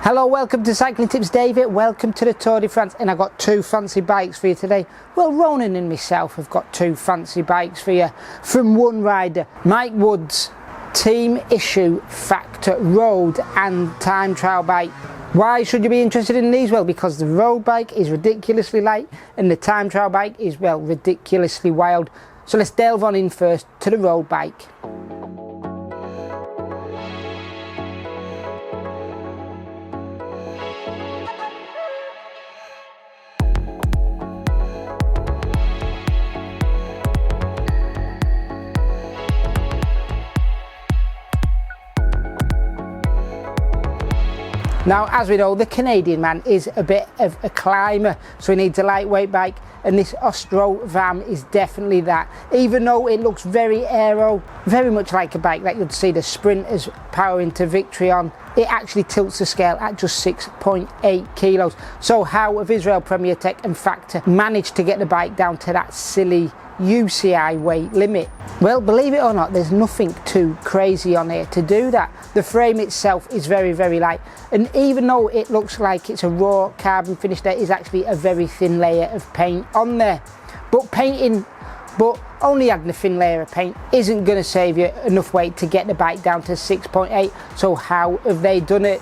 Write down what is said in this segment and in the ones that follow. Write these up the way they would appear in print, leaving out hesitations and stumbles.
Hello, welcome to Cycling Tips David, welcome to the Tour de France, and I've got two fancy bikes for you today. Well, Ronan and myself have got two fancy bikes for you from one rider, Mike Wood's team issue Factor road and time trial bike. Why should you be interested in these? Well, because the road bike is ridiculously light and the time trial bike is, well, ridiculously wild. So let's delve on in first to the road bike. Now, as we know, the Canadian man is a bit of a climber, so he needs a lightweight bike, and this Ostra VAM is definitely that. Even though it looks very aero, very much like a bike that you'd see the sprinters powering to victory on, it actually tilts the scale at just 6.8 kilos. So how have Israel Premier Tech and Factor managed to get the bike down to that silly UCI weight limit? Well, believe it or not, there's nothing too crazy on here to do that. The frame itself is very, very light, and even though it looks like it's a raw carbon finish, there is actually a very thin layer of paint on there. But only adding a thin layer of paint isn't going to save you enough weight to get the bike down to 6.8. So how have they done it?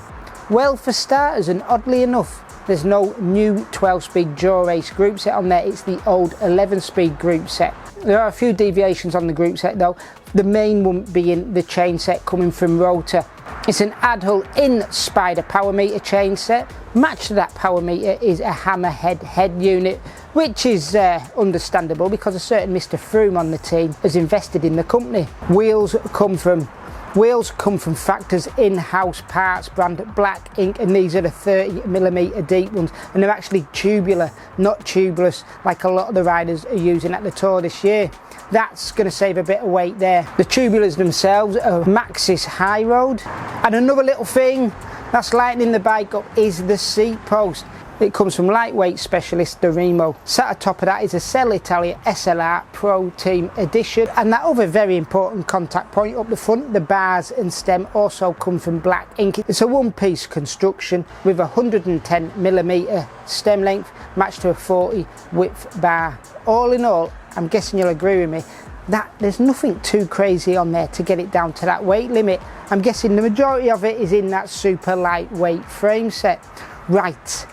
Well, for starters, and oddly enough, there's no new 12-speed Dual Race group set on there. It's the old 11-speed group set. There are a few deviations on the group set though, the main one being the chain set coming from Rotor. It's an Adhull in Spider power meter chain set. Matched to that power meter is a Hammerhead head unit, which is understandable because a certain Mr. Froome on the team has invested in the company. Wheels come from Factor's in-house parts brand Black Ink, and these are the 30mm deep ones, and they're actually tubular, not tubeless like a lot of the riders are using at the Tour this year. That's going to save a bit of weight there. The tubulars themselves are Maxxis High Road. And another little thing that's lightening the bike up is the seat post. It comes from lightweight specialist Dorimo. Sat atop of that is a Cell Italia SLR Pro Team Edition, and that other very important contact point up the front, the bars and stem, also come from Black Ink. It's a one-piece construction with a 110mm stem length matched to a 40 width bar. All in all, I'm guessing you'll agree with me that there's nothing too crazy on there to get it down to that weight limit. I'm guessing the majority of it is in that super lightweight frame set. Right.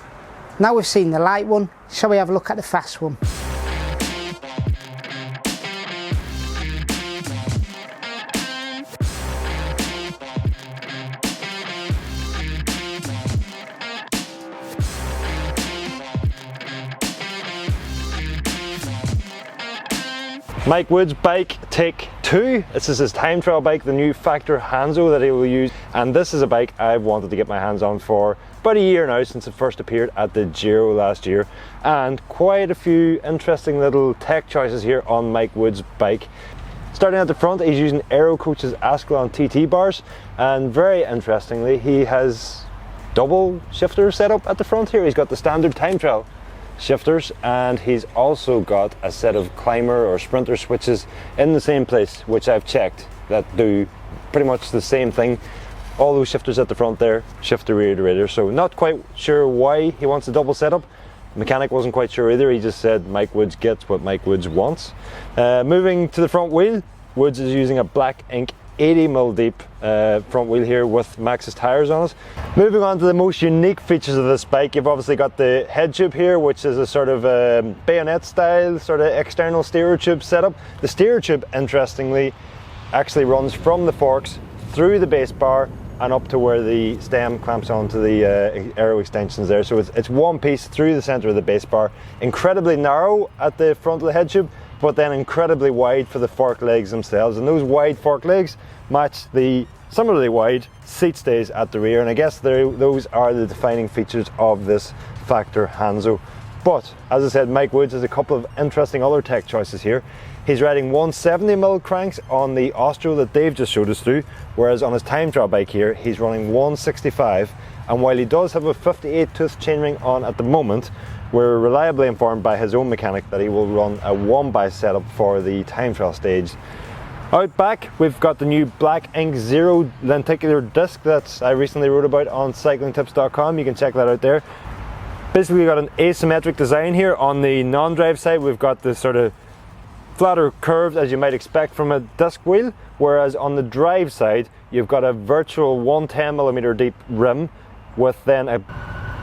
Now we've seen the light one, shall we have a look at the fast one? Mike Wood's bike take 2. This is his time trial bike, the new Factor Hanzō that he will use, and this is a bike I've wanted to get my hands on for about a year now, since it first appeared at the Giro last year, and quite a few interesting little tech choices here on Mike Wood's bike. Starting at the front, he's using Aero Coach's Ascalon TT bars, and very interestingly, he has double shifter setup at the front here. He's got the standard time trial shifters, and he's also got a set of climber or sprinter switches in the same place, which I've checked, that do pretty much the same thing. All those shifters at the front there shift the rear to radiator, so not quite sure why he wants a double setup. The mechanic wasn't quite sure either. He just said Mike Woods gets what Mike Woods wants. Moving to the front wheel, Woods is using a Black Ink 80mm deep front wheel here with Maxxis tires on it. Moving on to the most unique features of this bike, you've obviously got the head tube here, which is a sort of bayonet style sort of external steerer tube setup. The steerer tube, interestingly, actually runs from the forks through the base bar and up to where the stem clamps onto the aero extensions there. So it's one piece through the center of the base bar, incredibly narrow at the front of the head tube, but then incredibly wide for the fork legs themselves, and those wide fork legs match the similarly wide seat stays at the rear, and I guess those are the defining features of this Factor Hanzō. But as I said, Mike Woods has a couple of interesting other tech choices here. He's riding 170mm cranks on the Ostra that Dave just showed us through, whereas on his time trial bike here he's running 165, and while he does have a 58 tooth chainring on at the moment, we're reliably informed by his own mechanic that he will run a 1x setup for the time trial stage Out back, we've got the new Black Ink Zero lenticular disc that I recently wrote about on cyclingtips.com. You can check that out there. Basically, we've got an asymmetric design here. On the non-drive side, we've got this sort of flatter curves as you might expect from a disc wheel, whereas on the drive side, you've got a virtual 110mm deep rim with then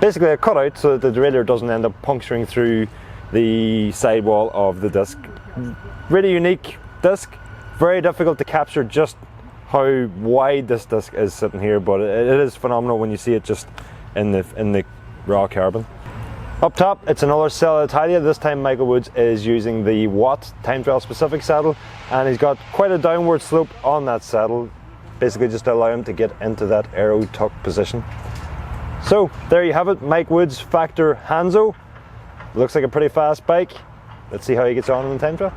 basically a cutout so that the derailleur doesn't end up puncturing through the sidewall of the disc. Really unique disc. Very difficult to capture just how wide this disc is sitting here, but it is phenomenal when you see it just in the raw carbon. Up top, it's another Sella Italia. This time Michael Woods is using the Watt time trial specific saddle, and he's got quite a downward slope on that saddle, basically just to allow him to get into that aero tuck position. So there you have it, Mike Woods Factor Hanzō. Looks like a pretty fast bike. Let's see how he gets on in the time trial.